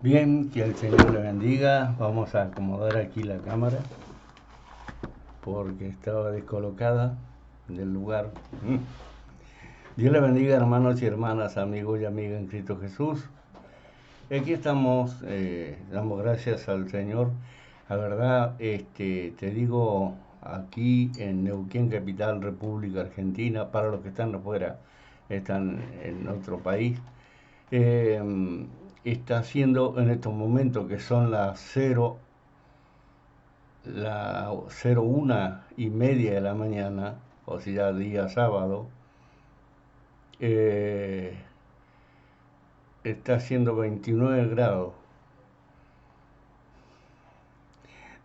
Bien, que el Señor le bendiga. Vamos a acomodar aquí la cámara porque estaba descolocada del lugar. Dios le bendiga, hermanos y hermanas, amigos y amigas en Cristo Jesús. Aquí estamos, damos gracias al Señor. La verdad, te digo, aquí en Neuquén, capital, República Argentina, para los que están afuera, están en otro país. Está haciendo en estos momentos que son las 01:30 de la mañana, o sea, día sábado, eh, está haciendo 29 grados.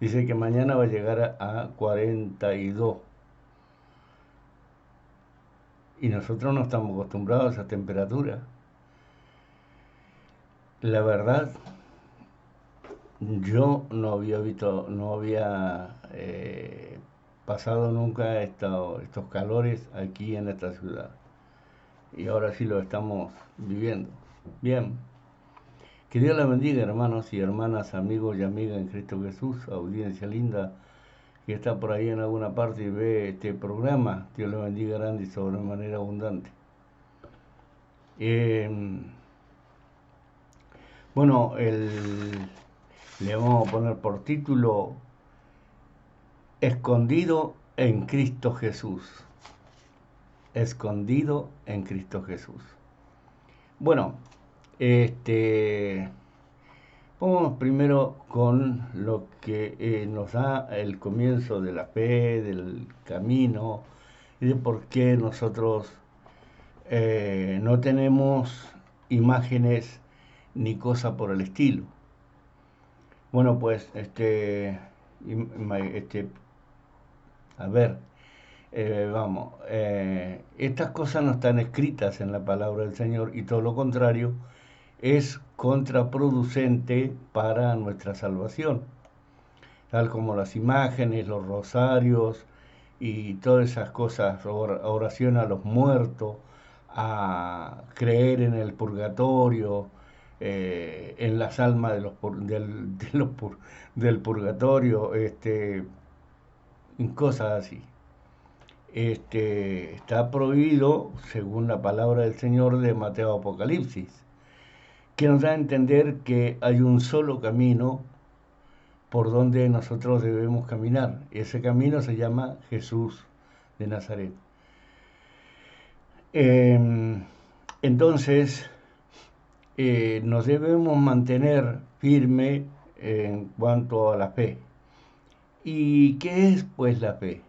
Dice que mañana va a llegar a 42. Y nosotros no estamos acostumbrados a esa temperatura. La verdad, yo no había pasado nunca estos calores aquí en esta ciudad. Y ahora sí lo estamos viviendo. Bien. Que Dios la bendiga, hermanos y hermanas, amigos y amigas en Cristo Jesús, audiencia linda que está por ahí en alguna parte y ve este programa. Dios la bendiga grande y sobre manera abundante. Bueno, le vamos a poner por título Escondido en Cristo Jesús. Escondido en Cristo Jesús. Bueno, vamos primero con lo que nos da el comienzo de la fe, del camino y de por qué nosotros no tenemos imágenes ni cosa por el estilo. Bueno, pues, a ver, estas cosas no están escritas en la palabra del Señor y todo lo contrario es contraproducente para nuestra salvación, tal como las imágenes, los rosarios y todas esas cosas, oración a los muertos, a creer en el purgatorio, en las almas del purgatorio, cosas así. Está prohibido, según la palabra del Señor de Mateo Apocalipsis, que nos da a entender que hay un solo camino por donde nosotros debemos caminar. Ese camino se llama Jesús de Nazaret. Entonces, nos debemos mantener firme en cuanto a la fe. ¿Y qué es pues la fe?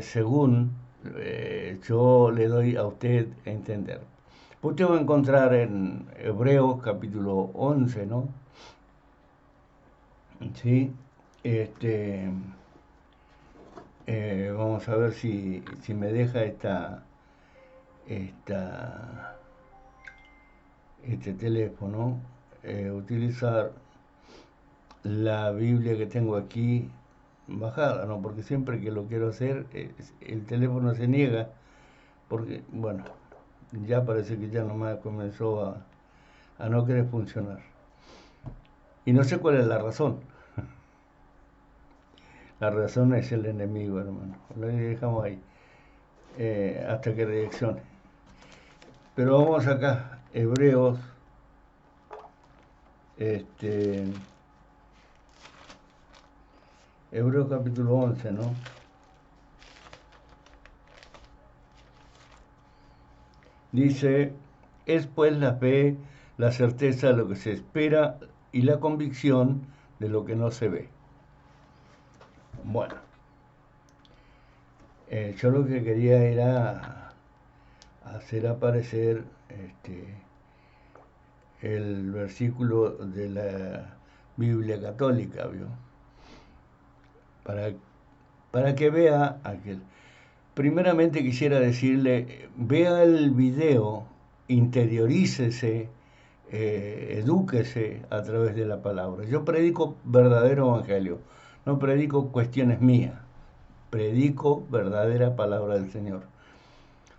Según yo le doy a usted a entender. Usted va a encontrar en Hebreos capítulo 11, ¿no? Sí, vamos a ver si me deja este teléfono utilizar la Biblia que tengo aquí bajada, ¿no? Porque siempre que lo quiero hacer, el teléfono se niega, porque, bueno, ya parece que ya nomás comenzó a no querer funcionar. Y no sé cuál es la razón. La razón es el enemigo, hermano. Lo dejamos ahí, hasta que reaccione. Pero vamos acá, Hebreos, Hebreos capítulo 11, ¿no? Dice, es pues la fe, la certeza de lo que se espera y la convicción de lo que no se ve. Bueno, yo lo que quería era hacer aparecer el versículo de la Biblia católica, ¿vio? Para que vea aquel. Primeramente quisiera decirle, vea el video, interiorícese, edúquese a través de la palabra. Yo predico verdadero evangelio, no predico cuestiones mías, predico verdadera palabra del Señor.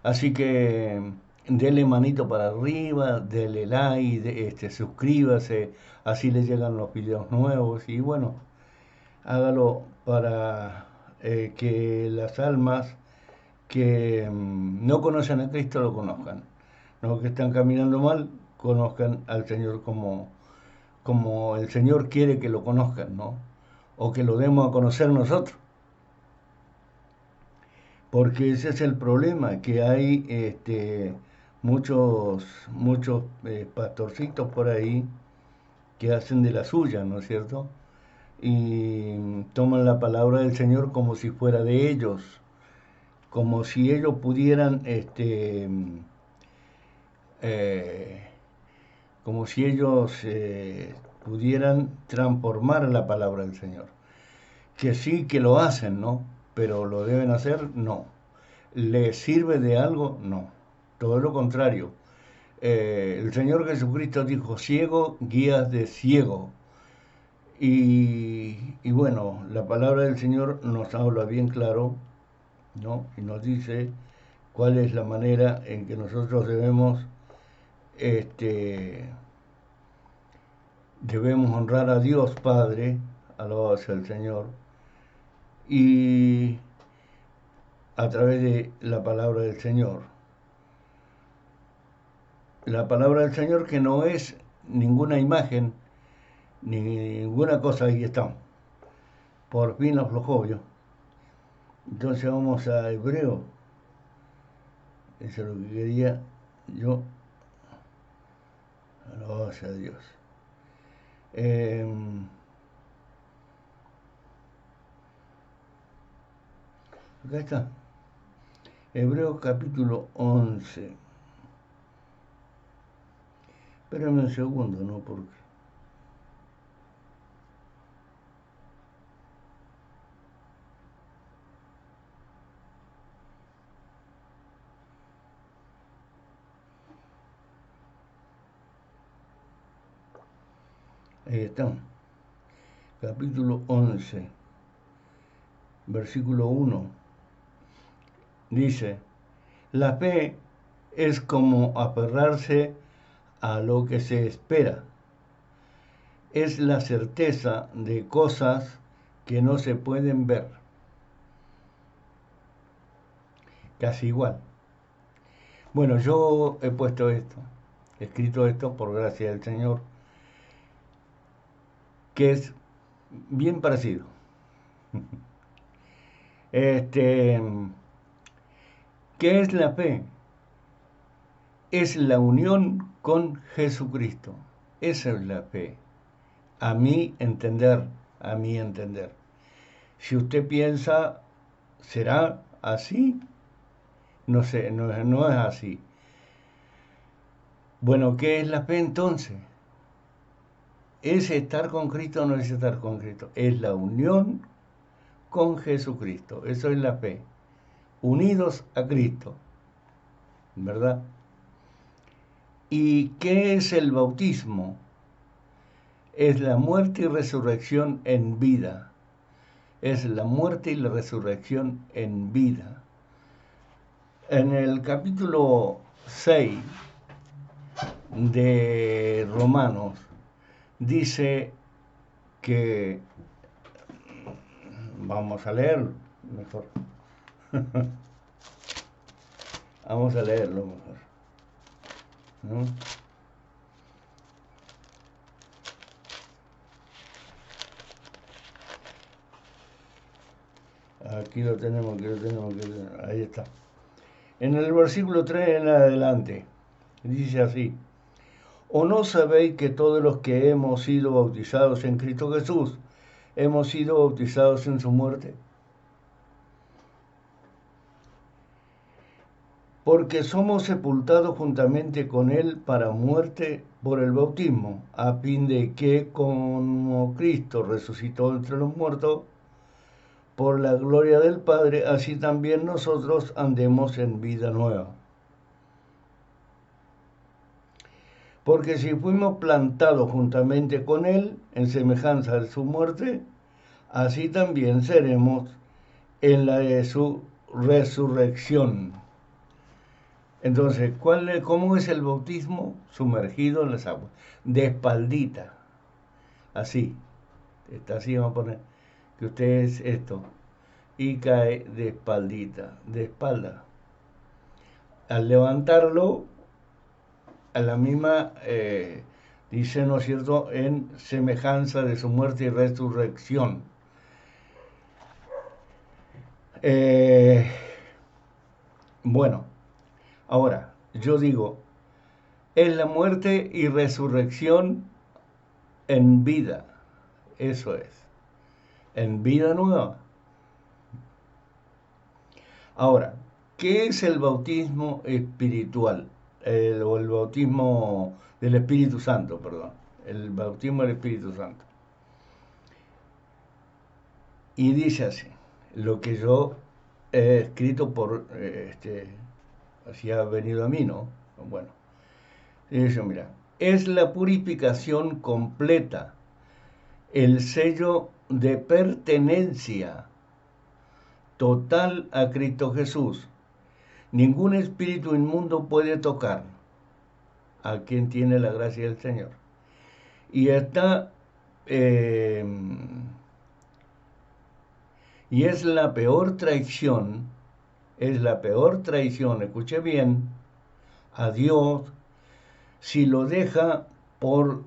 Así que dele manito para arriba, dele like, suscríbase, así le llegan los videos nuevos y bueno, hágalo para que las almas que no conocen a Cristo lo conozcan, los que están caminando mal conozcan al Señor como el Señor quiere que lo conozcan, ¿no? O que lo demos a conocer nosotros. Porque ese es el problema, que hay muchos pastorcitos por ahí que hacen de la suya, ¿no es cierto? Y toman la palabra del Señor como si fuera de ellos, como si ellos pudieran, como si ellos pudieran transformar la palabra del Señor. Que sí que lo hacen, ¿no? Pero lo deben hacer, no. ¿Les sirve de algo? No. Todo lo contrario. El Señor Jesucristo dijo, ciego, guías de ciego. Y bueno, la palabra del Señor nos habla bien claro, ¿no? Y nos dice cuál es la manera en que nosotros debemos honrar a Dios Padre, alabado sea el Señor, y a través de la palabra del Señor. La palabra del Señor que no es ninguna imagen, ni ninguna cosa, ahí estamos. Por fin aflojó yo. Entonces vamos a Hebreo. Eso es lo que quería yo. Alabado sea Dios. Acá está. Hebreos capítulo 11. Espérame un segundo, ¿no? Porque ahí está. Capítulo 11, versículo 1. Dice, la fe es como aferrarse a lo que se espera. Es la certeza de cosas que no se pueden ver. Casi igual. Bueno, yo he puesto esto, he escrito esto por gracia del Señor, que es bien parecido. ¿Qué es la fe? Es la unión con Jesucristo. Esa es la fe. A mi entender, a mi entender. Si usted piensa, ¿será así? No sé, no es así. Bueno, ¿qué es la fe entonces? ¿Es estar con Cristo o no es estar con Cristo? Es la unión con Jesucristo. Eso es la fe. Unidos a Cristo. ¿Verdad? ¿Y qué es el bautismo? Es la muerte y resurrección en vida. Es la muerte y la resurrección en vida. En el capítulo 6 de Romanos dice que, vamos a leerlo mejor, vamos a leerlo mejor, ¿no? Aquí lo tenemos, ahí está. En el versículo 3 en adelante, dice así, ¿o no sabéis que todos los que hemos sido bautizados en Cristo Jesús, hemos sido bautizados en su muerte? Porque somos sepultados juntamente con Él para muerte por el bautismo, a fin de que como Cristo resucitó entre los muertos, por la gloria del Padre, así también nosotros andemos en vida nueva. Porque si fuimos plantados juntamente con Él, en semejanza de su muerte, así también seremos en la de su resurrección. Entonces, ¿cómo es el bautismo? Sumergido en las aguas, de espaldita, así, así vamos a poner, que usted es esto, y cae de espaldita, de espalda. Al levantarlo, a la misma, dice, ¿no es cierto?, en semejanza de su muerte y resurrección. Eh, bueno, ahora, yo digo, es la muerte y resurrección en vida, eso es, en vida nueva. Ahora, ¿qué es el bautismo espiritual? O el bautismo del Espíritu Santo, perdón. El bautismo del Espíritu Santo. Y dice así, lo que yo he escrito por, así ha venido a mí, ¿no? Bueno, dice, mira, es la purificación completa, el sello de pertenencia total a Cristo Jesús. Ningún espíritu inmundo puede tocar a quien tiene la gracia del Señor. Y está, y es la peor traición, escuche bien, a Dios si lo deja por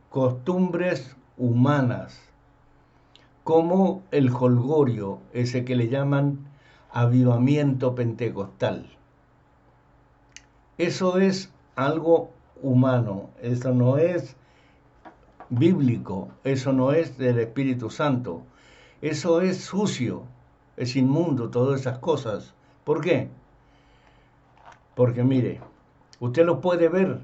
costumbres humanas, como el jolgorio, ese que le llaman avivamiento pentecostal. Eso es algo humano, eso no es bíblico, eso no es del Espíritu Santo, eso es sucio, es inmundo, todas esas cosas. ¿Por qué? Porque mire, usted lo puede ver.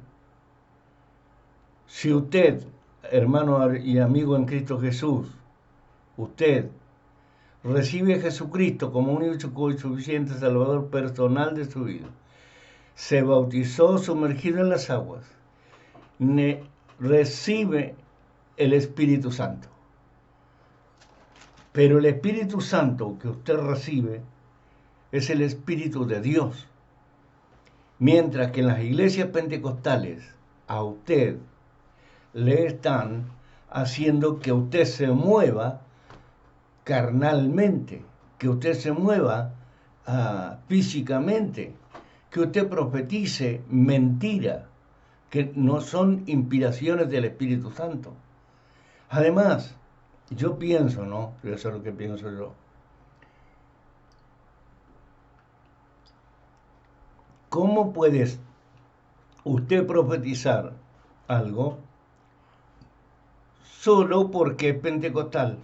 Si usted, hermano y amigo en Cristo Jesús, usted recibe a Jesucristo como único y suficiente Salvador personal de su vida, se bautizó sumergido en las aguas, recibe el Espíritu Santo. Pero el Espíritu Santo que usted recibe es el Espíritu de Dios. Mientras que en las iglesias pentecostales a usted le están haciendo que usted se mueva carnalmente, que usted se mueva físicamente, que usted profetice mentira, que no son inspiraciones del Espíritu Santo. Además, yo pienso, ¿no? Eso es lo que pienso yo. ¿Cómo puede usted profetizar algo solo porque es pentecostal?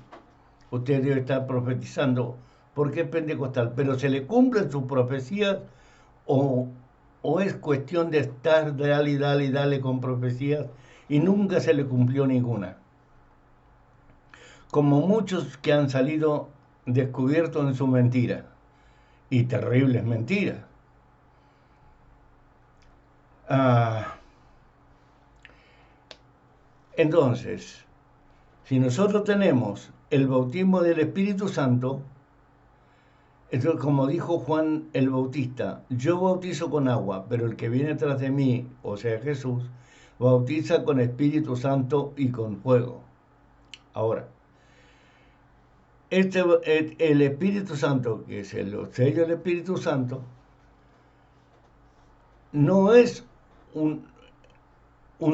Usted debe estar profetizando porque es pentecostal, pero ¿se le cumplen sus profecías o es cuestión de estar dale con profecías y nunca se le cumplió ninguna? Como muchos que han salido descubiertos en su mentira, y terribles mentiras. Entonces, si nosotros tenemos el bautismo del Espíritu Santo, entonces, como dijo Juan el Bautista, yo bautizo con agua, pero el que viene tras de mí, o sea Jesús, bautiza con Espíritu Santo y con fuego. Ahora, el Espíritu Santo, que es el sello del Espíritu Santo, no es un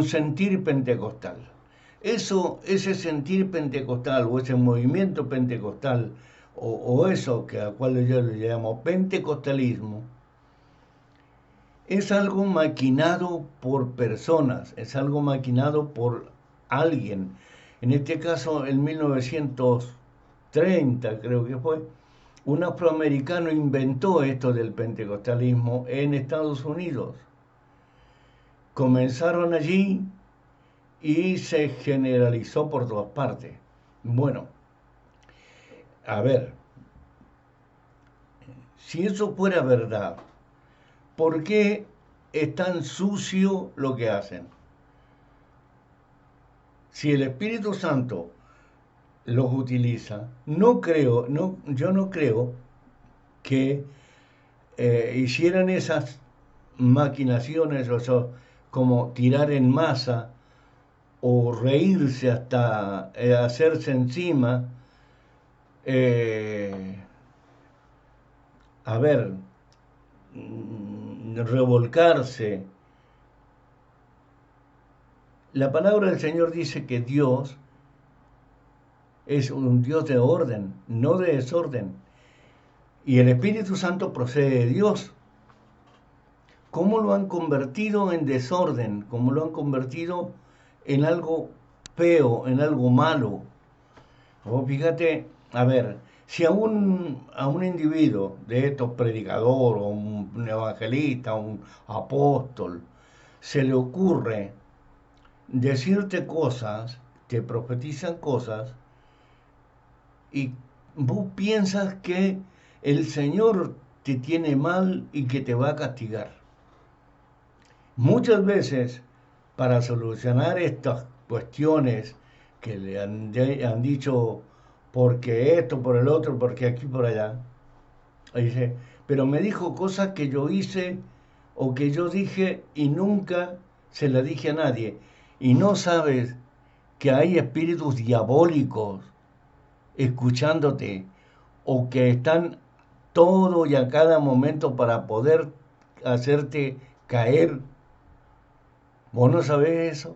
sentir pentecostal. Ese sentir pentecostal o ese movimiento pentecostal o eso que a cual yo le llamo pentecostalismo, es algo maquinado por personas, es algo maquinado por alguien. En este caso, en 1930 creo que fue, un afroamericano inventó esto del pentecostalismo en Estados Unidos. Comenzaron allí y se generalizó por todas partes. Bueno, a ver, si eso fuera verdad, ¿por qué es tan sucio lo que hacen? Si el Espíritu Santo los utiliza, yo no creo que hicieran esas maquinaciones, o sea, como tirar en masa o reírse hasta hacerse encima, eh, a ver, revolcarse. La palabra del Señor dice que Dios es un Dios de orden, no de desorden. Y el Espíritu Santo procede de Dios. ¿Cómo lo han convertido en desorden? ¿Cómo lo han convertido en algo feo, en algo malo? O fíjate, a ver, si a un individuo de estos predicador o un evangelista, un apóstol, se le ocurre decirte cosas, te profetizan cosas, y vos piensas que el Señor te tiene mal y que te va a castigar. Muchas veces, para solucionar estas cuestiones que le han dicho porque esto, por el otro, porque aquí, por allá, dice, pero me dijo cosas que yo hice o que yo dije y nunca se las dije a nadie. Y no sabes que hay espíritus diabólicos escuchándote o que están todo y a cada momento para poder hacerte caer. ¿Vos no sabés eso?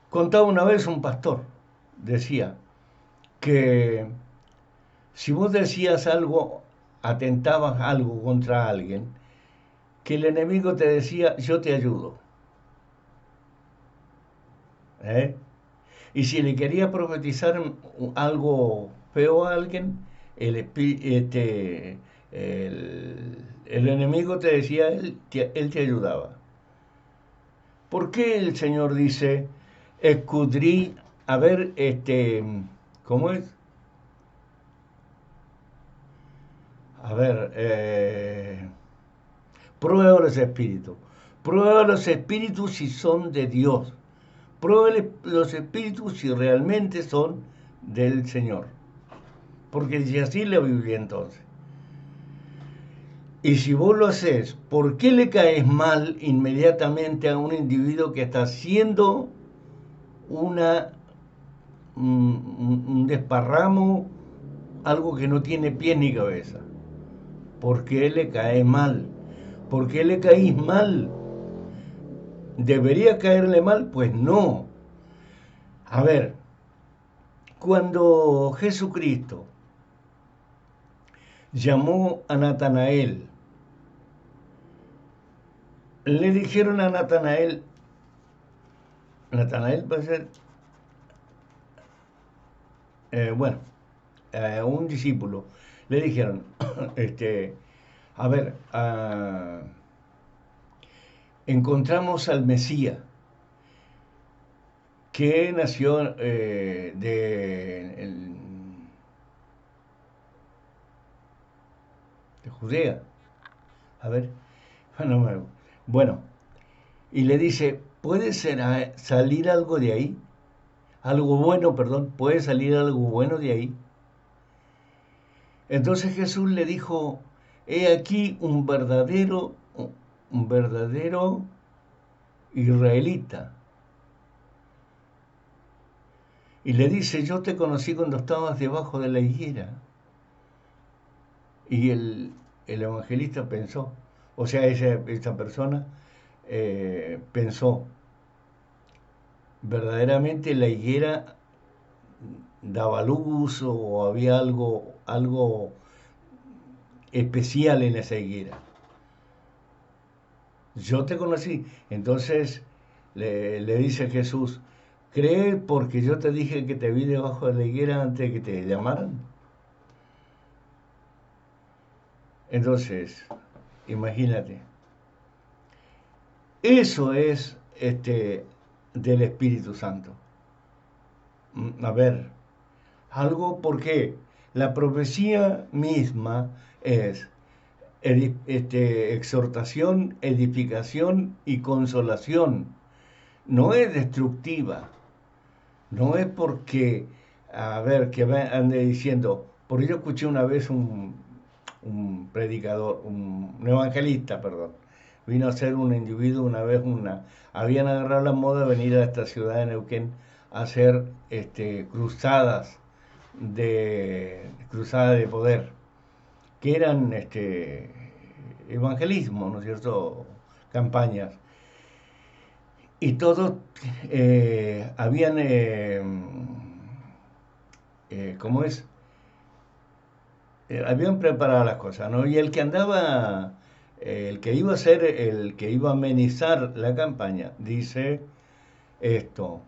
Contaba una vez un pastor, decía que si vos decías algo, atentabas algo contra alguien, que el enemigo te decía, yo te ayudo. ¿Eh? Y si le quería profetizar algo feo a alguien, el enemigo te decía, él te ayudaba. ¿Por qué el Señor dice, escudrí, a ver, ¿cómo es? A ver, prueba los espíritus. Prueba los espíritus si son de Dios. Prueba los espíritus si realmente son del Señor. Porque dice así la Biblia entonces. Y si vos lo haces, ¿por qué le caes mal inmediatamente a un individuo que está haciendo un desparramo, algo que no tiene pie ni cabeza? ¿Por qué le cae mal? ¿Por qué le caís mal? ¿Debería caerle mal? Pues no. A ver, cuando Jesucristo llamó a Natanael, le dijeron a Natanael puede ser, bueno, un discípulo, le dijeron, a ver, encontramos al Mesías, que nació de Judea. A ver, bueno, y le dice, ¿puede salir algo de ahí? Algo bueno, perdón, ¿puede salir algo bueno de ahí? Entonces Jesús le dijo, he aquí un verdadero israelita. Y le dice, yo te conocí cuando estabas debajo de la higuera. Y el evangelista pensó, o sea, esa persona pensó, verdaderamente la higuera daba luz o había algo especial en esa higuera. Yo te conocí. Entonces le dice Jesús, ¿cree porque yo te dije que te vi debajo de la higuera antes de que te llamaran? Entonces, imagínate. Eso es del Espíritu Santo. A ver, algo porque la profecía misma es exhortación, edificación y consolación. No es destructiva. No es porque, a ver, que ande diciendo, porque yo escuché una vez un predicador, un evangelista, perdón. Vino a ser un individuo una vez, habían agarrado la moda de venir a esta ciudad de Neuquén a hacer cruzadas de poder, que eran evangelismo, ¿no es cierto? Campañas. Y todos habían, ¿cómo es? Habían preparado las cosas, ¿no? Y el que andaba, el que iba a ser, el que iba a amenizar la campaña, dice esto: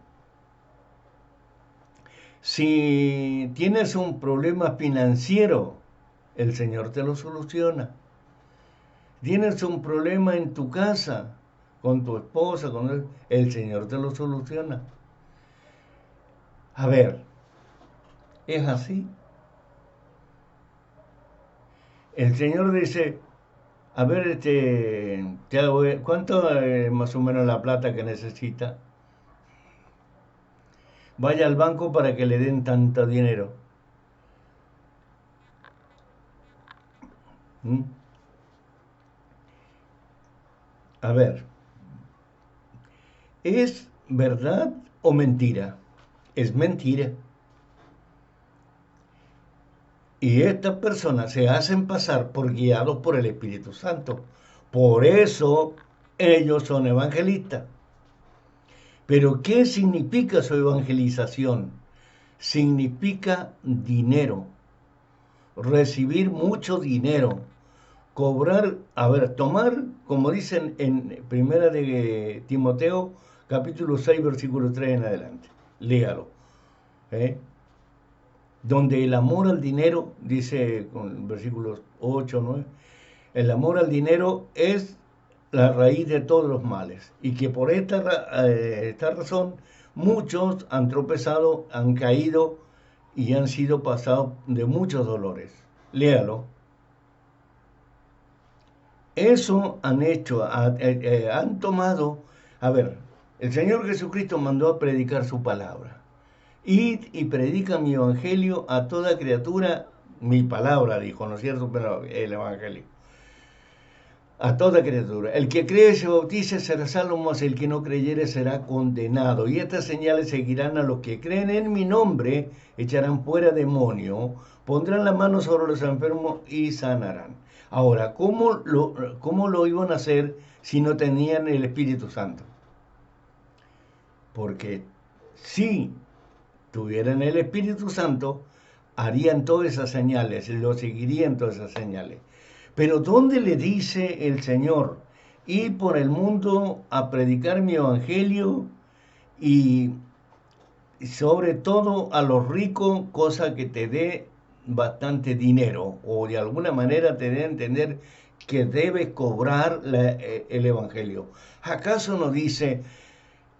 si tienes un problema financiero, el Señor te lo soluciona. Tienes un problema en tu casa, con tu esposa, el Señor te lo soluciona. A ver, ¿es así? El Señor dice, a ver, ¿cuánto es más o menos la plata que necesita? Vaya al banco para que le den tanto dinero. ¿Mm? A ver, ¿es verdad o mentira? Es mentira. Y estas personas se hacen pasar por guiados por el Espíritu Santo. Por eso ellos son evangelistas. Pero ¿qué significa su evangelización? Significa dinero, recibir mucho dinero, cobrar, a ver, tomar, como dicen en Primera de Timoteo, capítulo 6, versículo 3 en adelante. Léalo. ¿eh? Donde el amor al dinero, dice con versículos 8, 9, el amor al dinero es la raíz de todos los males, y que por esta razón muchos han tropezado, han caído y han sido pasados de muchos dolores. Léalo. Eso han hecho, han tomado, a ver, el Señor Jesucristo mandó a predicar su palabra. Id y predica mi evangelio a toda criatura, mi palabra, dijo, ¿no es cierto? Pero el evangelio. A toda criatura. El que cree y se bautice será salvo, mas el que no creyere será condenado. Y estas señales seguirán a los que creen en mi nombre, echarán fuera demonio, pondrán la mano sobre los enfermos y sanarán. Ahora, ¿cómo lo iban a hacer si no tenían el Espíritu Santo? Porque si tuvieran el Espíritu Santo, harían todas esas señales, lo seguirían todas esas señales. Pero ¿dónde le dice el Señor? Ir por el mundo a predicar mi evangelio y sobre todo a los ricos, cosa que te dé bastante dinero o de alguna manera te dé a entender que debes cobrar el evangelio. ¿Acaso no dice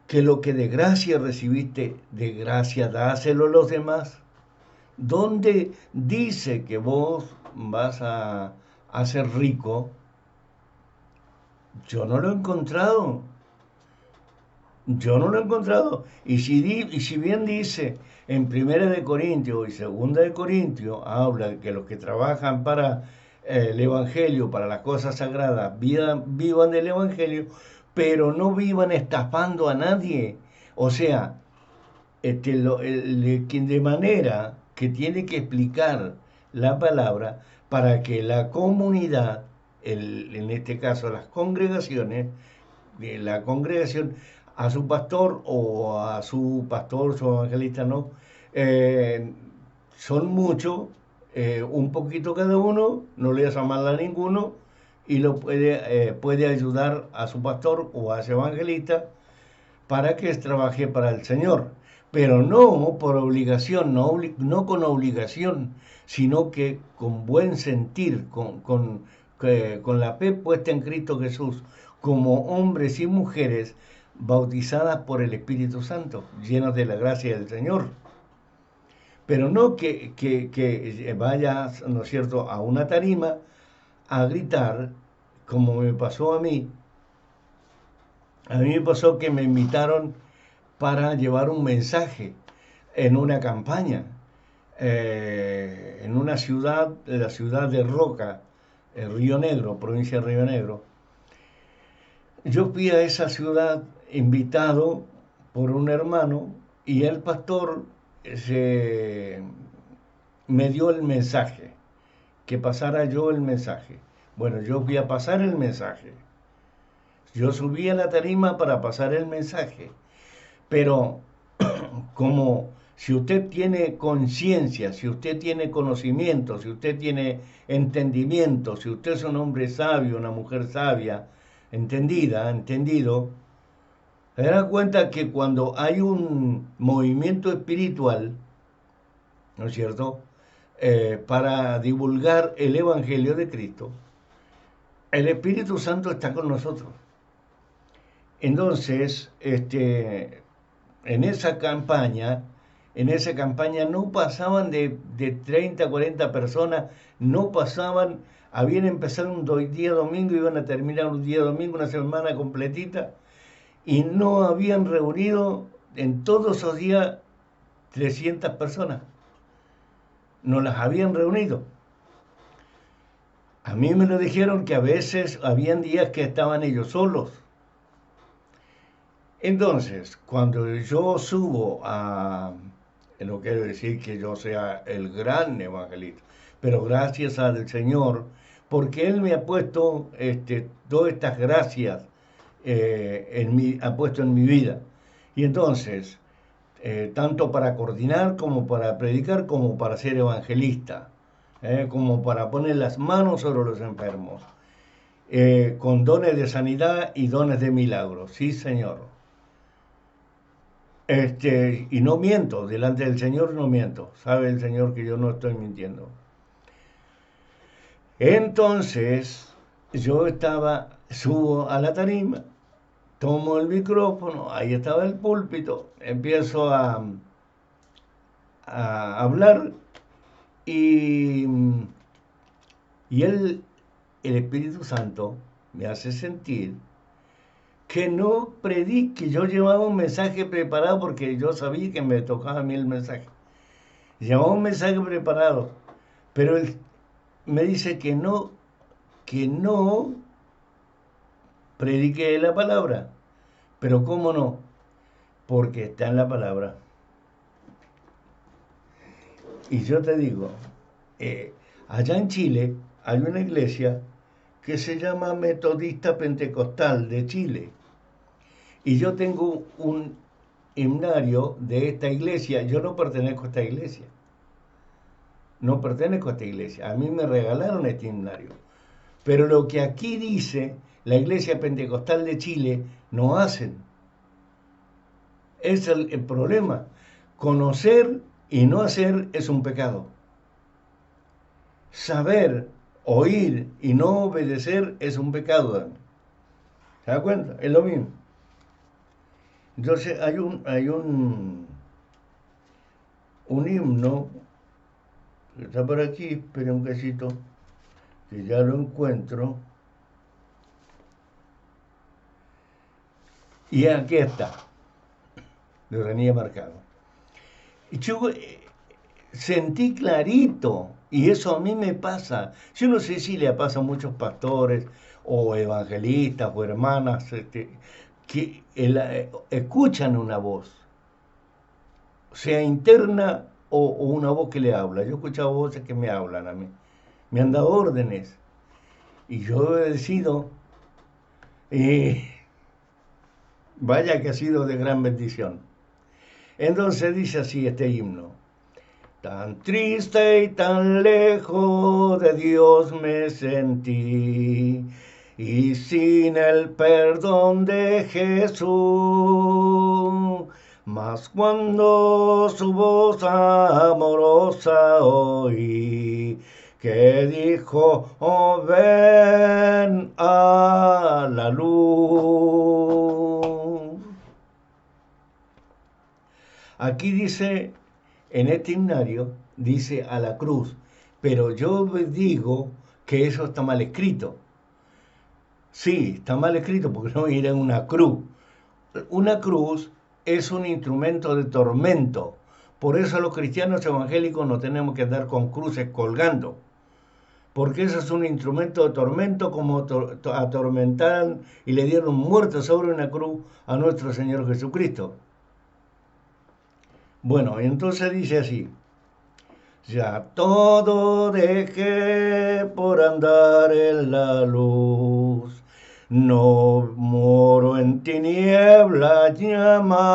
que lo que de gracia recibiste, de gracia dáselo a los demás? ¿Dónde dice que vos vas a ser rico? Yo no lo he encontrado. Yo no lo he encontrado. Y si bien dice en Primera de Corintios y Segunda de Corintios, habla que los que trabajan para el Evangelio, para las cosas sagradas, vivan del Evangelio, pero no vivan estafando a nadie. O sea, de manera que tiene que explicar la palabra para que la comunidad, en este caso las congregaciones, la congregación a su pastor o a su pastor, su evangelista, no, son muchos, un poquito cada uno, no le hace mal a ninguno y puede ayudar a su pastor o a su evangelista para que trabaje para el Señor, pero no por obligación, no con obligación, sino que con buen sentir, con la fe puesta en Cristo Jesús, como hombres y mujeres bautizadas por el Espíritu Santo, llenos de la gracia del Señor. Pero no que vayas, ¿no es cierto?, a una tarima a gritar, como me pasó a mí. A mí me pasó que me invitaron para llevar un mensaje en una campaña, en una ciudad, la ciudad de Roca, Río Negro, provincia de Río Negro. Yo fui a esa ciudad invitado por un hermano y el pastor se, me dio el mensaje, que pasara yo el mensaje. Bueno, yo fui a pasar el mensaje. Yo subí a la tarima para pasar el mensaje, pero como si usted tiene conciencia, si usted tiene conocimiento, si usted tiene entendimiento, si usted es un hombre sabio, una mujer sabia, entendida, entendido, se da cuenta que cuando hay un movimiento espiritual, ¿no es cierto?, para divulgar el Evangelio de Cristo, el Espíritu Santo está con nosotros. Entonces, en esa campaña no pasaban de 30 a 40 personas, no pasaban, habían empezado un día domingo, iban a terminar un día domingo, una semana completita, y no habían reunido en todos esos días 300 personas, no las habían reunido. A mí me lo dijeron que a veces habían días que estaban ellos solos. Entonces, cuando yo subo a, no quiero decir que yo sea el gran evangelista, pero gracias al Señor, porque Él me ha puesto todas estas gracias, ha puesto en mi vida. Y entonces, tanto para coordinar como para predicar, como para ser evangelista, como para poner las manos sobre los enfermos, con dones de sanidad y dones de milagros. Sí, Señor. Y no miento, delante del Señor no miento. Sabe el Señor que yo no estoy mintiendo. Entonces, subo a la tarima, tomo el micrófono, ahí estaba el púlpito, empiezo a hablar y el Espíritu Santo me hace sentir que no predique. Yo llevaba un mensaje preparado porque yo sabía que me tocaba a mí el mensaje. Llevaba un mensaje preparado, pero él me dice que no predique la palabra. Pero ¿cómo no? Porque está en la palabra. Y yo te digo, allá en Chile hay una iglesia que se llama Metodista Pentecostal de Chile. Y yo tengo un himnario de esta iglesia. Yo no pertenezco a esta iglesia. No pertenezco a esta iglesia. A mí me regalaron este himnario. Pero lo que aquí dice la iglesia pentecostal de Chile, no hacen. Es el problema. Conocer y no hacer es un pecado. Saber, oír y no obedecer es un pecado. ¿Se da cuenta? Es lo mismo. Entonces hay un himno que está por aquí, espera un casito, que ya lo encuentro. Y aquí está, lo tenía marcado. Y yo sentí clarito, y eso a mí me pasa. Yo no sé si le pasa a muchos pastores o evangelistas o hermanas que escuchan una voz, sea interna o una voz que le habla. Yo he escuchado voces que me hablan a mí, me han dado órdenes, y yo he obedecido, y vaya que ha sido de gran bendición. Entonces dice así este himno: tan triste y tan lejos de Dios me sentí, y sin el perdón de Jesús, mas cuando su voz amorosa oí, que dijo, oh, ven a la luz. Aquí dice, en este himnario, dice a la cruz, pero yo digo que eso está mal escrito. Sí, está mal escrito porque no era una cruz. Una cruz es un instrumento de tormento. Por eso los cristianos evangélicos no tenemos que andar con cruces colgando. porque eso es un instrumento de tormento, como atormentaron y le dieron muerte sobre una cruz a nuestro Señor Jesucristo. Bueno, entonces dice así: ya todo dejé por andar en la luz, no moro en tinieblas llama.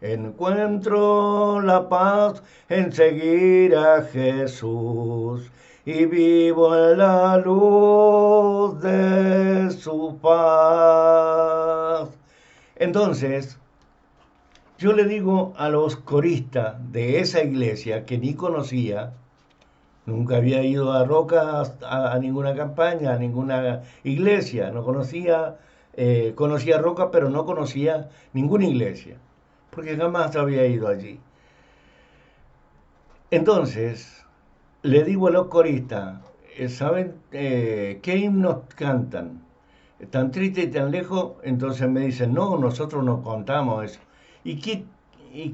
Encuentro la paz en seguir a Jesús y vivo en la luz de su paz. Entonces, yo le digo a los coristas de esa iglesia que ni conocía, nunca había ido a Roca a ninguna campaña, a ninguna iglesia, no conocía, conocía Roca, pero no conocía ninguna iglesia, porque jamás había ido allí. Entonces, le digo a los coristas, ¿saben qué himnos cantan? ¿Tan triste y tan lejos? Entonces me dicen, no, nosotros no contamos eso. ¿Y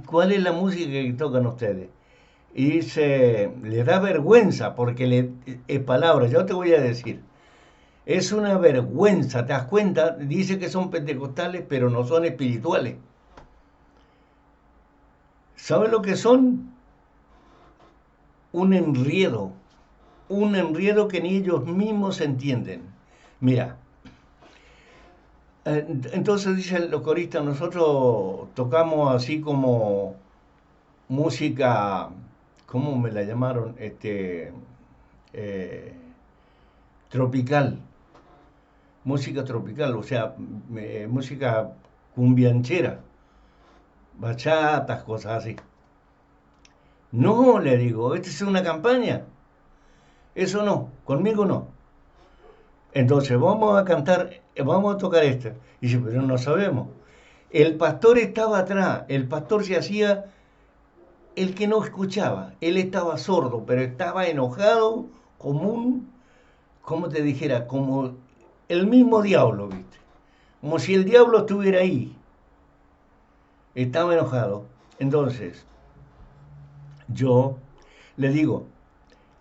cuál es la música que tocan ustedes? Y dice, le da vergüenza porque es palabra, yo te voy a decir, es una vergüenza, ¿te das cuenta? Dice que son pentecostales, pero no son espirituales. ¿Saben lo que son? Un enredo que ni ellos mismos entienden. Mira, entonces dicen los coristas, nosotros tocamos así como música, ¿cómo me la llamaron? Eh, tropical, música tropical, o sea, música cumbianchera, bachatas, cosas así. No, le digo, esta es una campaña. Eso no, conmigo no. Entonces vamos a cantar, vamos a tocar esta. Y dice, pero no sabemos. El pastor estaba atrás, el pastor se hacía el que no escuchaba. Él estaba sordo, pero estaba enojado como te dijera, como el mismo diablo, ¿viste? Como si el diablo estuviera ahí. Estaba enojado. Entonces, yo le digo,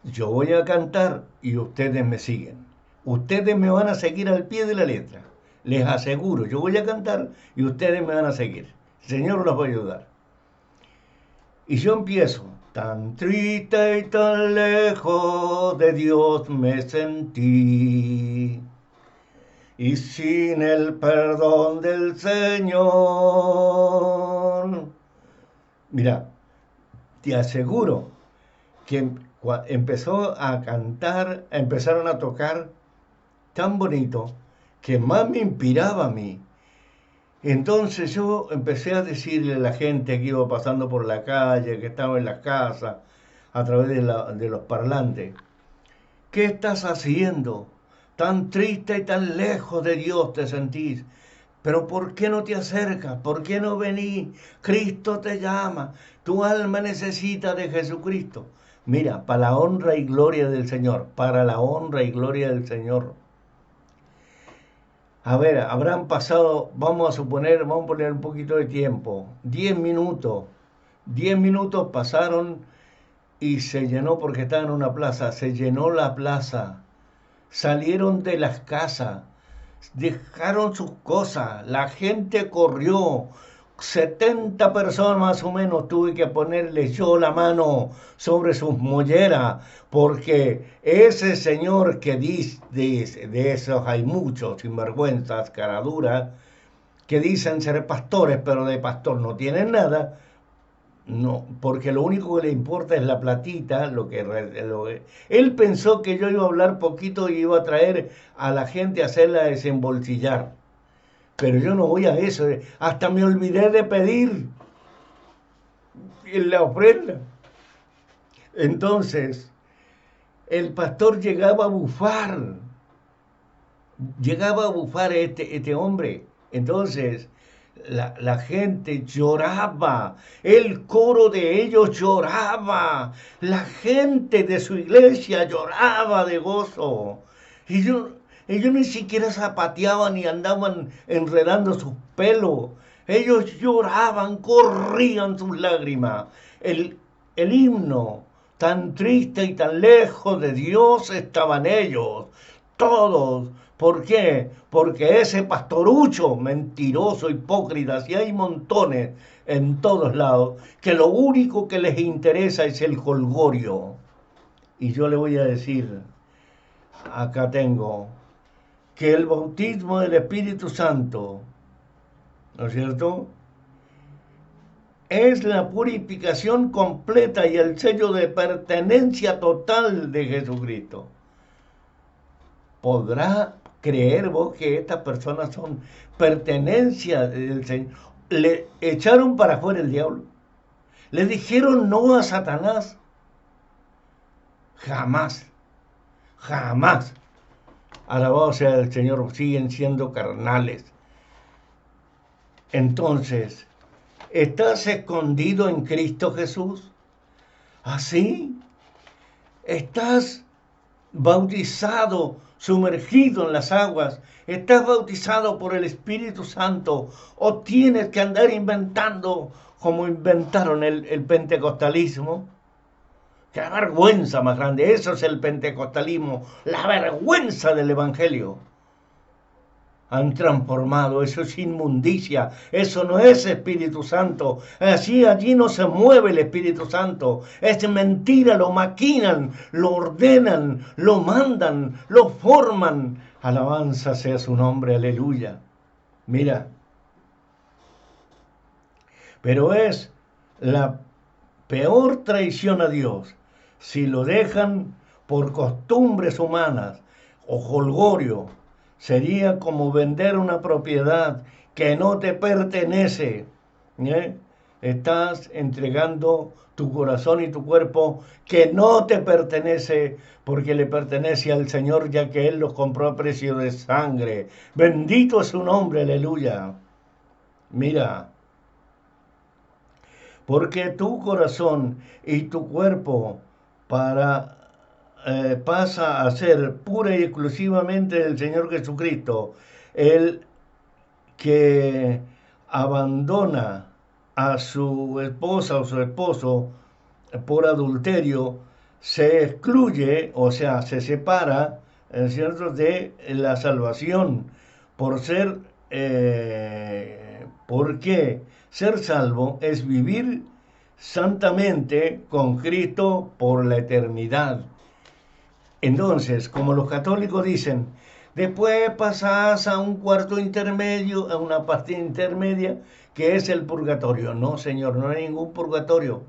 yo voy a cantar y ustedes me siguen. Ustedes me van a seguir al pie de la letra. Les aseguro, yo voy a cantar y ustedes me van a seguir. El Señor los va a ayudar. Y yo empiezo. Tan triste y tan lejos de Dios me sentí, y sin el perdón del Señor. Mira, te aseguro que empezó a cantar, empezaron a tocar tan bonito que más me inspiraba a mí. Entonces yo empecé a decirle a la gente que iba pasando por la calle, que estaba en las casas, a través de los parlantes, ¿qué estás haciendo? Tan triste y tan lejos de Dios te sentís. Pero ¿por qué no te acercas? ¿Por qué no venís? Cristo te llama. Tu alma necesita de Jesucristo. Mira, para la honra y gloria del Señor, para la honra y gloria del Señor. A ver, habrán pasado, vamos a poner un poquito de tiempo, 10 minutos. 10 minutos pasaron y se llenó porque estaba en una plaza, se llenó la plaza. Salieron de las casas, dejaron sus cosas, la gente corrió. 70 personas más o menos tuve que ponerle yo la mano sobre sus molleras, porque ese señor que dice, de esos hay muchos sinvergüenzas, caraduras, que dicen ser pastores, pero de pastor no tienen nada. No, porque lo único que le importa es la platita, él pensó que yo iba a hablar poquito y iba a traer a la gente a hacerla desembolsillar. Pero yo no voy a eso, hasta me olvidé de pedir en la ofrenda. Entonces, el pastor llegaba a bufar este hombre. Entonces, la gente lloraba, el coro de ellos lloraba, la gente de su iglesia lloraba de gozo. Y ellos ni siquiera zapateaban ni andaban enredando sus pelos. Ellos lloraban, corrían sus lágrimas. El himno Tan triste y tan lejos de Dios estaban ellos, todos. ¿Por qué? Porque ese pastorucho mentiroso, hipócrita, y hay montones en todos lados, que lo único que les interesa es el jolgorio. Y yo le voy a decir, acá tengo, que el bautismo del Espíritu Santo, ¿no es cierto?, es la purificación completa y el sello de pertenencia total de Jesucristo. ¿Podrá creer vos que estas personas son pertenencia del Señor? Le echaron para afuera el diablo. Le dijeron no a Satanás. Jamás, jamás. Alabado sea el Señor, siguen siendo carnales. Entonces, ¿estás escondido en Cristo Jesús? ¿Así? ¿Estás bautizado, sumergido en las aguas? ¿Estás bautizado por el Espíritu Santo? ¿O tienes que andar inventando como inventaron el pentecostalismo? ¡Qué vergüenza más grande! Eso es el pentecostalismo, la vergüenza del Evangelio. Han transformado, eso es inmundicia, eso no es Espíritu Santo. Así allí no se mueve el Espíritu Santo. Es mentira, lo maquinan, lo ordenan, lo mandan, lo forman. Alabanza sea su nombre, aleluya. Mira, pero es la peor traición a Dios si lo dejan por costumbres humanas o jolgorio. Sería como vender una propiedad que no te pertenece. ¿Eh? Estás entregando tu corazón y tu cuerpo que no te pertenece, porque le pertenece al Señor, ya que Él los compró a precio de sangre. Bendito es su nombre, aleluya. Mira, porque tu corazón y tu cuerpo pasa a ser pura y exclusivamente del Señor Jesucristo. El que abandona a su esposa o su esposo por adulterio se excluye, o sea, se separa, ¿cierto?, de la salvación por ser, porque ser salvo es vivir santamente con Cristo por la eternidad. Entonces, como los católicos dicen, después pasás a un cuarto intermedio, a una parte intermedia, que es el purgatorio. No, Señor, no hay ningún purgatorio.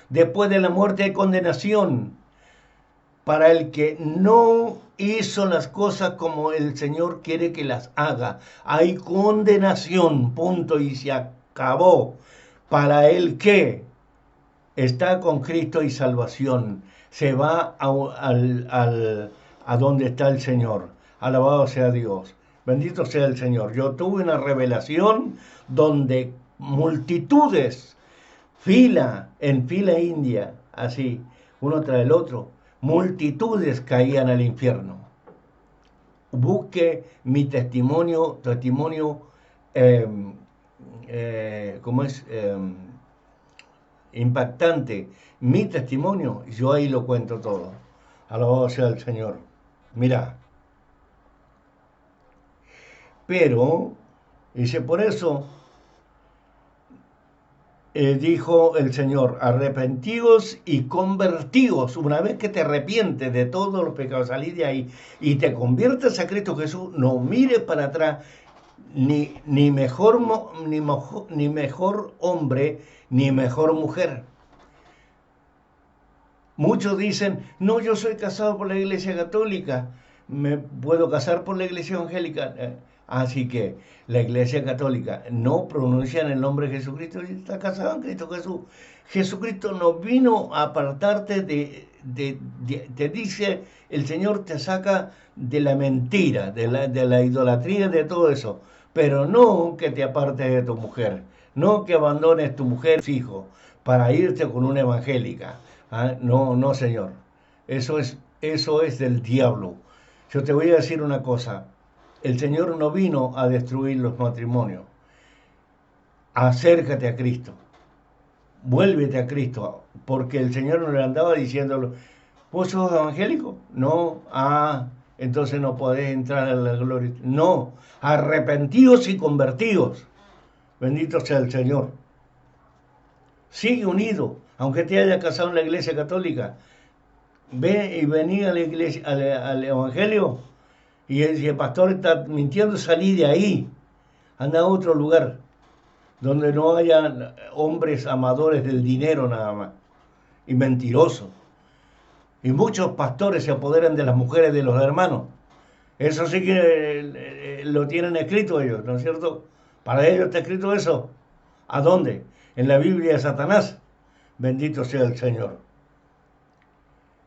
Después de la muerte hay condenación para el que no hizo las cosas como el Señor quiere que las haga. Hay condenación, punto, y se acabó. Para el que está con Cristo y salvación, se va a donde está el Señor. Alabado sea Dios. Bendito sea el Señor. Yo tuve una revelación donde multitudes, en fila india, así, uno tras el otro, multitudes caían al infierno. Busque mi testimonio, ¿cómo es? Impactante, mi testimonio, yo ahí lo cuento todo. Alabado sea el Señor. Mira, pero, dice, por eso dijo el Señor, arrepentíos y convertíos. Una vez que te arrepientes de todos los pecados, salí de ahí y te conviertes a Cristo Jesús, no mires para atrás, ni mejor hombre, ni mejor mujer. Muchos dicen, no, yo soy casado por la Iglesia Católica, me puedo casar por la Iglesia Evangélica. Así que la Iglesia Católica no pronuncia el nombre de Jesucristo y está casado en Cristo Jesús. Jesucristo no vino a apartarte te dice, el Señor te saca de la mentira, de la idolatría, de todo eso. Pero no que te apartes de tu mujer, no que abandones tu mujer y tus hijos para irte con una evangélica. No, no, Señor. Eso es del diablo. Yo te voy a decir una cosa. El Señor no vino a destruir los matrimonios. Acércate a Cristo. vuélvete a Cristo, porque el Señor no le andaba diciéndolo, ¿vos sos evangélico? No, entonces no podés entrar a la gloria. No, arrepentidos y convertidos. Bendito sea el Señor. Sigue unido, aunque te haya casado en la iglesia católica. Ve y vení a la iglesia, al evangelio, y si el pastor está mintiendo, salí de ahí. Anda a otro lugar, donde no haya hombres amadores del dinero nada más, y mentirosos. Y muchos pastores se apoderan de las mujeres de los hermanos. Eso sí que lo tienen escrito ellos, ¿no es cierto? Para ellos está escrito eso. ¿A dónde? En la Biblia de Satanás. Bendito sea el Señor.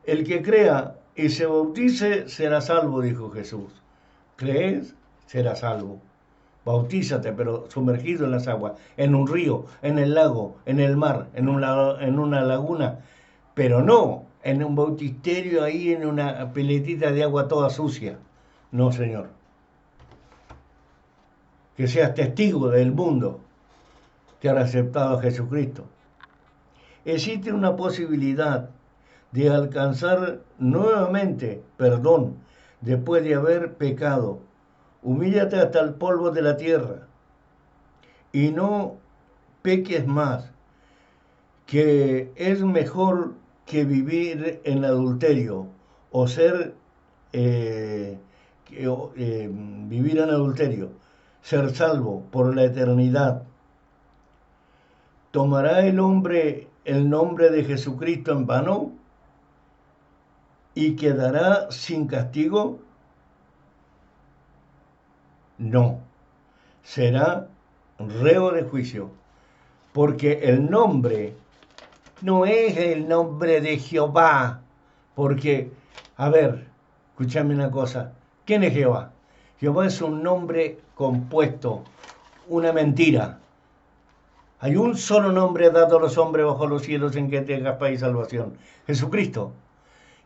El que crea y se bautice será salvo, dijo Jesús. ¿Crees? Será salvo. Bautízate, pero sumergido en las aguas, en un río, en el lago, en el mar, en una laguna, pero no en un bautisterio ahí en una piletita de agua toda sucia. No, Señor. Que seas testigo del mundo que ha aceptado a Jesucristo. Existe una posibilidad de alcanzar nuevamente perdón después de haber pecado. Humíllate hasta el polvo de la tierra y no peques más, que es mejor que vivir en adulterio o vivir en adulterio, ser salvo por la eternidad. ¿Tomará el hombre el nombre de Jesucristo en vano y quedará sin castigo? No, será reo de juicio, porque el nombre no es el nombre de Jehová, porque, a ver, escúchame una cosa, ¿quién es Jehová? Jehová es un nombre compuesto, una mentira. Hay un solo nombre dado a los hombres bajo los cielos en que tengas paz y salvación, Jesucristo.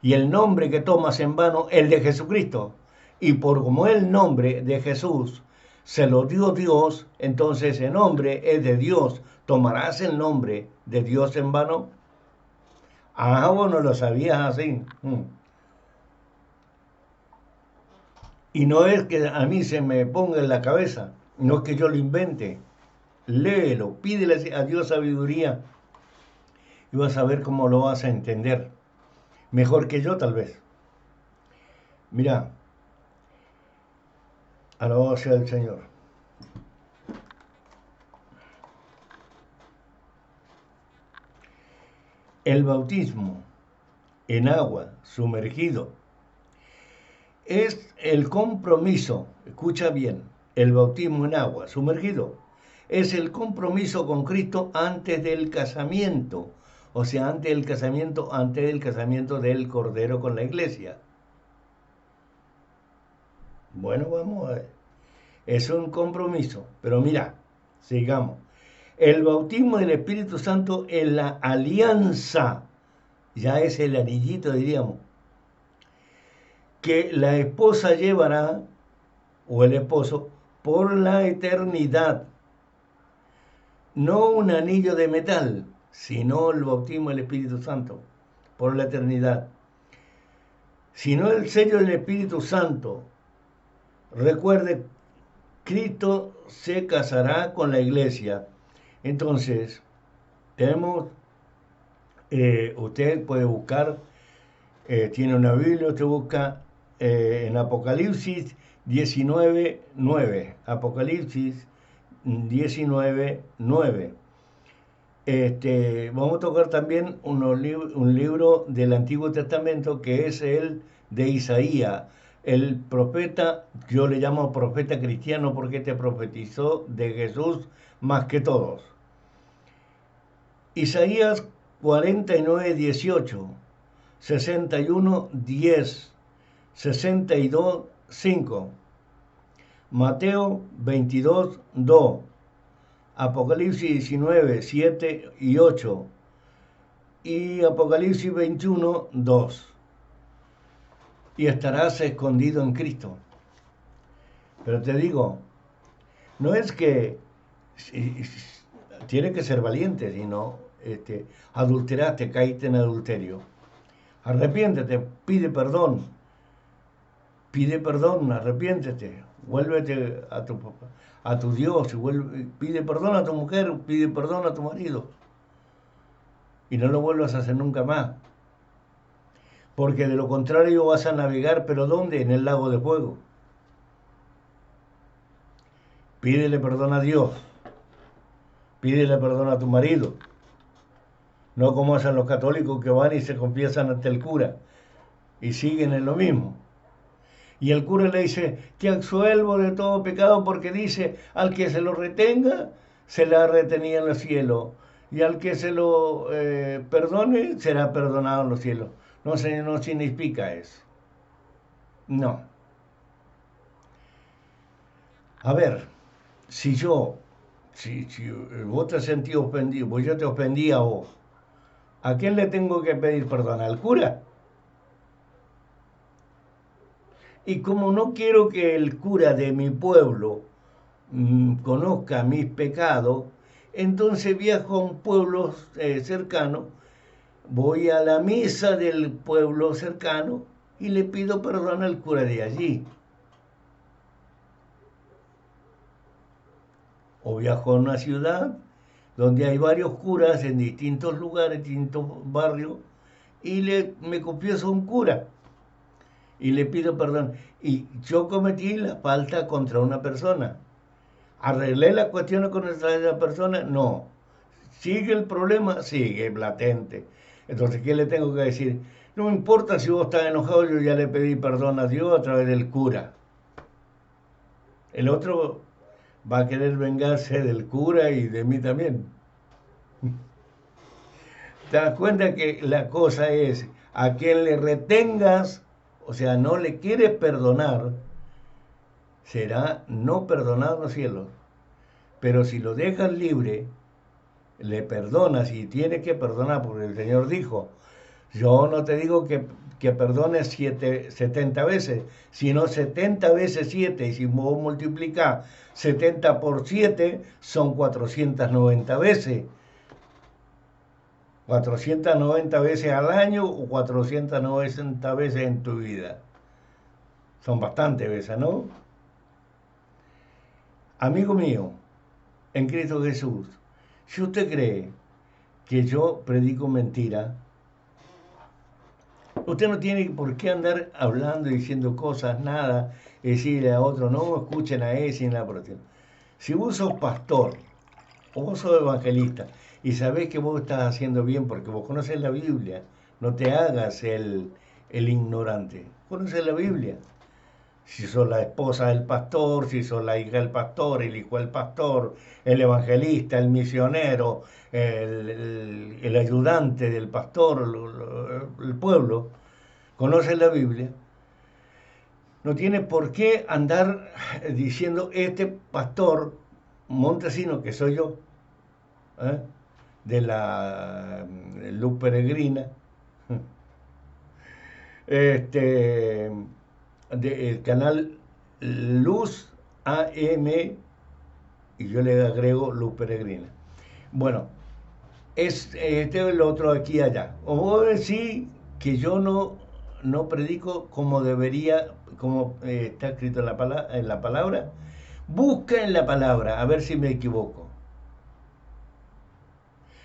Y el nombre que tomas en vano, el de Jesucristo. Y por como el nombre de Jesús se lo dio Dios, entonces ese nombre es de Dios. ¿Tomarás el nombre de Dios en vano? Vos no lo sabías así. Y no es que a mí se me ponga en la cabeza, no es que yo lo invente. Léelo, pídele a Dios sabiduría y vas a ver cómo lo vas a entender. Mejor que yo, tal vez. Mira, alabado sea el Señor. El bautismo en agua, sumergido, es el compromiso, escucha bien, el bautismo en agua, sumergido, es el compromiso con Cristo antes del casamiento, o sea, antes del casamiento del Cordero con la iglesia. Bueno, vamos a ver. Es un compromiso, pero mira, sigamos. El bautismo del Espíritu Santo es la alianza, ya es el anillito, diríamos, que la esposa llevará, o el esposo, por la eternidad. No un anillo de metal, sino el bautismo del Espíritu Santo, por la eternidad. Sino el sello del Espíritu Santo. Recuerde, Cristo se casará con la iglesia. Entonces, tenemos, usted puede buscar, tiene una Biblia, usted busca en Apocalipsis 19:9. Apocalipsis 19:9. Vamos a tocar también un libro del Antiguo Testamento que es el de Isaías, el profeta, yo le llamo profeta cristiano porque te profetizó de Jesús más que todos. Isaías 49:18, 61:10, 62:5, Mateo 22:2, Apocalipsis 19:7 y 8 y Apocalipsis 21:2. Y estarás escondido en Cristo. Pero te digo, no es que tiene que ser valiente, sino adulteraste, caíste en adulterio. Arrepiéntete, pide perdón, arrepiéntete, vuélvete a tu Dios, pide perdón a tu mujer, pide perdón a tu marido y no lo vuelvas a hacer nunca más. Porque de lo contrario vas a navegar, pero ¿dónde? En el lago de fuego. Pídele perdón a Dios, pídele perdón a tu marido. No como hacen los católicos que van y se confiesan ante el cura y siguen en lo mismo. Y el cura le dice, te absuelvo de todo pecado porque dice, al que se lo retenga, se la retenía en los cielos. Y al que se lo perdone, será perdonado en los cielos. No significa eso. No. A ver, si vos te sentís ofendido, pues yo te ofendí a vos, ¿a quién le tengo que pedir perdón? ¿Al cura? Y como no quiero que el cura de mi pueblo conozca mis pecados, entonces viajo a un pueblo cercano, voy a la misa del pueblo cercano y le pido perdón al cura de allí. O viajo a una ciudad donde hay varios curas en distintos lugares, distintos barrios, y me confieso a un cura y le pido perdón. Y yo cometí la falta contra una persona. ¿Arreglé la cuestión con esa persona? No. ¿Sigue el problema? Sigue latente. Entonces, ¿qué le tengo que decir? No me importa si vos estás enojado, yo ya le pedí perdón a Dios a través del cura. El otro va a querer vengarse del cura y de mí también. ¿Te das cuenta que la cosa es a quien le retengas, o sea, no le quieres perdonar, será no perdonado en los cielos? Pero si lo dejas libre, le perdonas y tienes que perdonar, porque el Señor dijo, yo no te digo que perdones 70 veces, sino 70 veces 7, y si vos multiplicás 70 por 7, son 490 veces. 490 veces al año o 490 veces en tu vida. Son bastantes veces, ¿no? Amigo mío, en Cristo Jesús, si usted cree que yo predico mentira, usted no tiene por qué andar hablando y diciendo cosas, nada, decirle a otro, no escuchen a ese en la protesta. Si vos sos pastor o vos sos evangelista y sabés que vos estás haciendo bien porque vos conoces la Biblia, no te hagas el ignorante, conoces la Biblia. Si sos la esposa del pastor, si sos la hija del pastor, el hijo del pastor, el evangelista, el misionero, el ayudante del pastor, el pueblo, conoce la Biblia, no tiene por qué andar diciendo este pastor montesino, que soy yo, de la Luz Peregrina, del canal Luz AM, y yo le agrego Luz Peregrina. Bueno, es el otro aquí y allá. O vos decís que yo no predico como debería, como está escrito en la palabra. Busca en la palabra, a ver si me equivoco.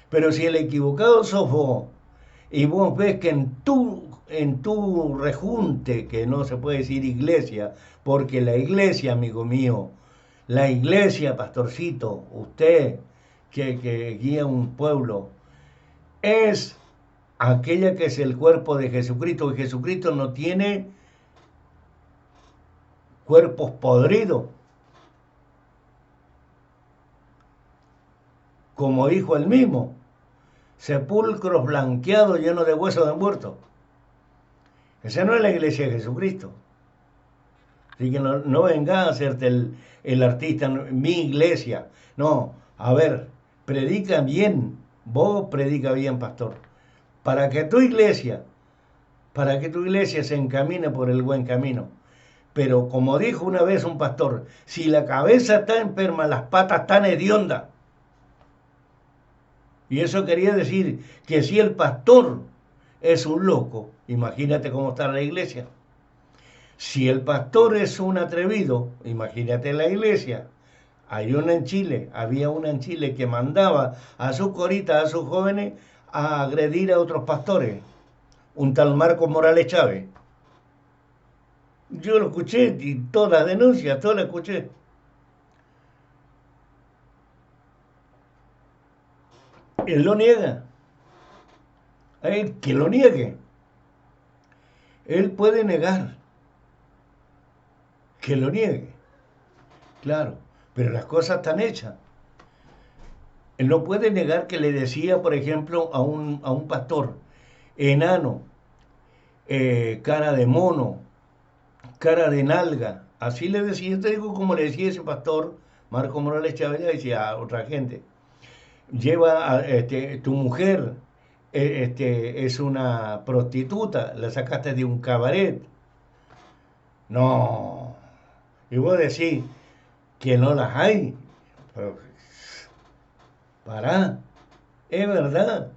Pero si el equivocado sos vos, y vos ves que en tu rejunte, que no se puede decir iglesia, porque la iglesia, amigo mío, la iglesia, pastorcito, usted que guía un pueblo, es aquella que es el cuerpo de Jesucristo, y Jesucristo no tiene cuerpos podridos, como dijo él mismo, sepulcros blanqueados llenos de huesos de muertos. Esa no es la iglesia de Jesucristo. Así que no venga a hacerte el artista, mi iglesia. No, a ver, predica bien, vos predica bien, pastor, para que tu iglesia se encamine por el buen camino. Pero como dijo una vez un pastor, si la cabeza está enferma, las patas están hediondas. Y eso quería decir que si el pastor es un loco, imagínate cómo está la iglesia. Si el pastor es un atrevido, imagínate la iglesia. Hay una en Chile, había una en Chile que mandaba a sus coritas, a sus jóvenes, a agredir a otros pastores. Un tal Marcos Morales Chávez. Yo lo escuché y todas las denuncias, todas las escuché. Él lo niega. A él que lo niegue. Él puede negar que lo niegue. Claro, pero las cosas están hechas. Él no puede negar que le decía, por ejemplo, a un pastor, enano, cara de mono, cara de nalga. Así le decía, yo te digo como le decía ese pastor, Marco Morales Chávez, le decía a otra gente. Lleva a, tu mujer es una prostituta, la sacaste de un cabaret. No. Y vos decís que no las hay. Pero, pará, es verdad.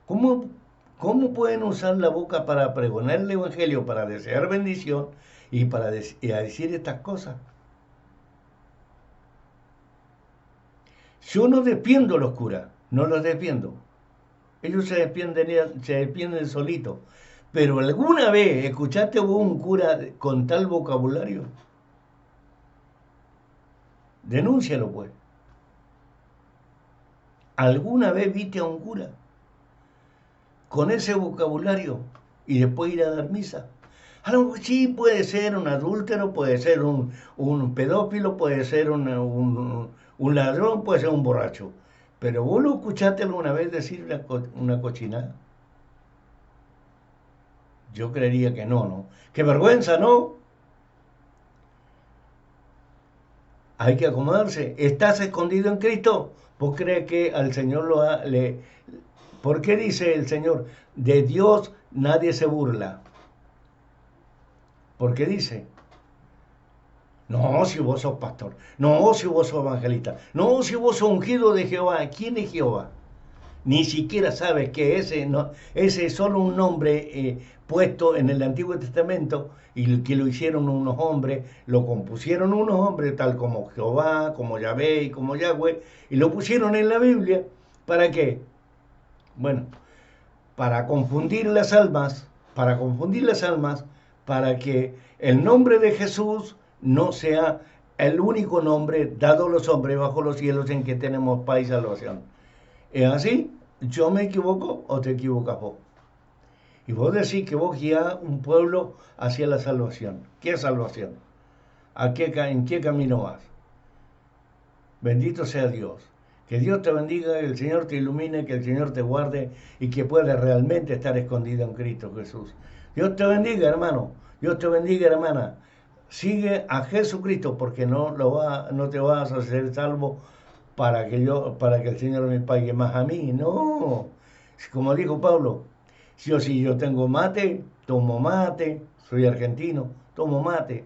¿Cómo, ¿Cómo pueden usar la boca para pregonar el Evangelio, para desear bendición y para y a decir estas cosas? Yo no defiendo a los curas, no los defiendo. Ellos se defienden solitos. Pero ¿alguna vez escuchaste vos un cura con tal vocabulario? Denúncialo, pues. ¿Alguna vez viste a un cura con ese vocabulario y después ir a dar misa? A lo mejor sí puede ser un adúltero, puede ser un pedófilo, puede ser un ladrón, puede ser un borracho. Pero vos lo escuchaste alguna vez decir una cochinada. Yo creería que no, ¿no? ¡Qué vergüenza, ¿no? Hay que acomodarse. ¿Estás escondido en Cristo? ¿Vos crees que al Señor ¿Por qué dice el Señor? De Dios nadie se burla. ¿Por qué dice? No, si vos sos pastor. No, si vos sos evangelista. No, si vos sos ungido de Jehová. ¿Quién es Jehová? Ni siquiera sabes que ese es solo un nombre puesto en el Antiguo Testamento y que lo hicieron unos hombres, lo compusieron unos hombres tal como Jehová, como Yahvé y como Yahweh, y lo pusieron en la Biblia. ¿Para qué? Bueno, para confundir las almas, para que el nombre de Jesús no sea el único nombre dado a los hombres bajo los cielos en que tenemos paz y salvación. ¿Es así? ¿Yo me equivoco o te equivocas vos? Y vos decís que vos guías un pueblo hacia la salvación. ¿Qué salvación? ¿En qué camino vas? Bendito sea Dios. Que Dios te bendiga, que el Señor te ilumine, que el Señor te guarde y que puedas realmente estar escondido en Cristo Jesús. Dios te bendiga, hermano. Dios te bendiga, hermana. Sigue a Jesucristo porque no te vas a hacer salvo para que el Señor me pague más a mí. No. Como dijo Pablo, si yo tengo mate, tomo mate, soy argentino, tomo mate.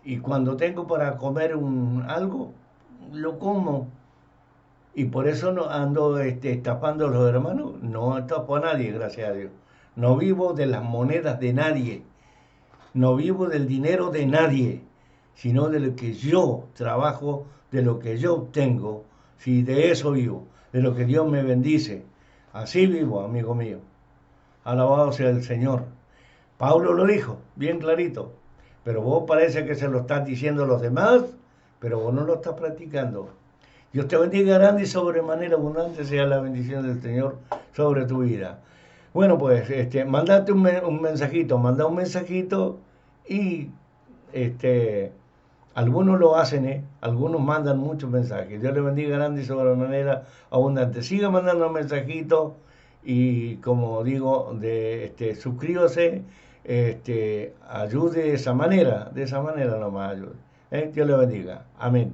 Y cuando tengo para comer algo, lo como. Y por eso no ando estafando a los hermanos. No estapo a nadie, gracias a Dios. No vivo de las monedas de nadie. No vivo del dinero de nadie. Sino de lo que yo trabajo, de lo que yo obtengo. Si de eso vivo, de lo que Dios me bendice. Así vivo, amigo mío. Alabado sea el Señor. Pablo lo dijo, bien clarito. Pero vos parece que se lo estás diciendo a los demás, pero vos no lo estás practicando. Dios te bendiga grande y sobremanera abundante sea la bendición del Señor sobre tu vida. Bueno, pues, mandate un mensajito, manda un mensajito y, algunos lo hacen, algunos mandan muchos mensajes. Dios le bendiga grande y sobremanera abundante. Siga mandando mensajitos y, como digo, suscríbase, ayude de esa manera nomás ayude. Dios le bendiga. Amén.